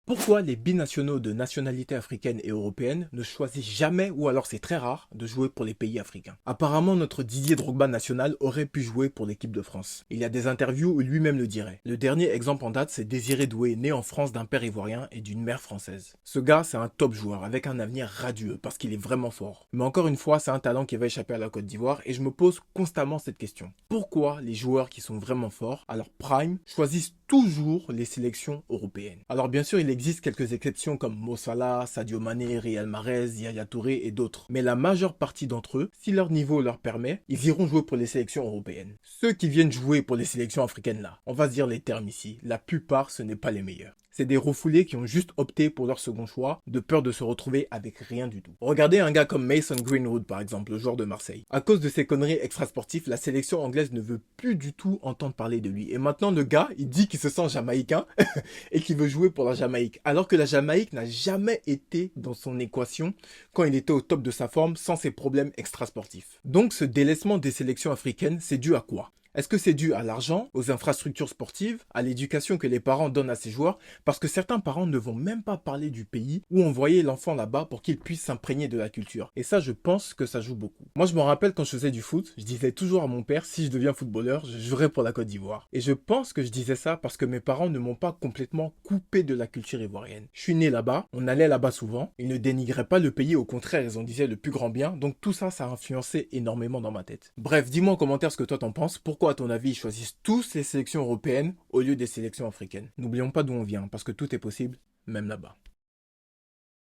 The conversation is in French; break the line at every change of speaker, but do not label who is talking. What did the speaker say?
Pourquoi les binationaux de nationalité africaine et européenne ne choisissent jamais, ou alors c'est très rare, de jouer pour les pays africains? Apparemment, notre Didier Drogba national aurait pu jouer pour l'équipe de France. Il y a des interviews où lui-même le dirait. Le dernier exemple en date, c'est Désiré Doué, né en France d'un père ivoirien et d'une mère française. Ce gars, c'est un top joueur, avec un avenir radieux, parce qu'il est vraiment fort. Mais encore une fois, c'est un talent qui va échapper à la Côte d'Ivoire, et je me pose constamment cette question. Pourquoi les joueurs qui sont vraiment forts, à leur prime, choisissent toujours les sélections européennes? Alors bien sûr, il existe quelques exceptions comme Mo Salah, Sadio Mané, Riyad Mahrez, Yaya Touré et d'autres. Mais la majeure partie d'entre eux, si leur niveau leur permet, ils iront jouer pour les sélections européennes. Ceux qui viennent jouer pour les sélections africaines là, on va se dire les termes ici, la plupart ce n'est pas les meilleurs. C'est des refoulés qui ont juste opté pour leur second choix, de peur de se retrouver avec rien du tout. Regardez un gars comme Mason Greenwood par exemple, le joueur de Marseille. À cause de ses conneries extrasportives, la sélection anglaise ne veut plus du tout entendre parler de lui. Et maintenant le gars, il dit qu'il se sent jamaïcain et qu'il veut jouer pour la Jamaïque. Alors que la Jamaïque n'a jamais été dans son équation quand il était au top de sa forme sans ses problèmes extrasportifs. Donc ce délaissement des sélections africaines, c'est dû à quoi ? Est-ce que c'est dû à l'argent, aux infrastructures sportives, à l'éducation que les parents donnent à ces joueurs? Parce que certains parents ne vont même pas parler du pays où envoyer l'enfant là-bas pour qu'il puisse s'imprégner de la culture. Et ça, je pense que ça joue beaucoup. Moi, je me rappelle quand je faisais du foot, je disais toujours à mon père, si je deviens footballeur, je jouerai pour la Côte d'Ivoire. Et je pense que je disais ça parce que mes parents ne m'ont pas complètement coupé de la culture ivoirienne. Je suis né là-bas, on allait là-bas souvent, ils ne dénigraient pas le pays, au contraire, ils en disaient le plus grand bien, donc tout ça, ça a influencé énormément dans ma tête. Bref, dis-moi en commentaire ce que toi t'en penses. Pourquoi, à ton avis, ils choisissent tous les sélections européennes au lieu des sélections africaines? N'oublions pas d'où on vient, parce que tout est possible, même là-bas.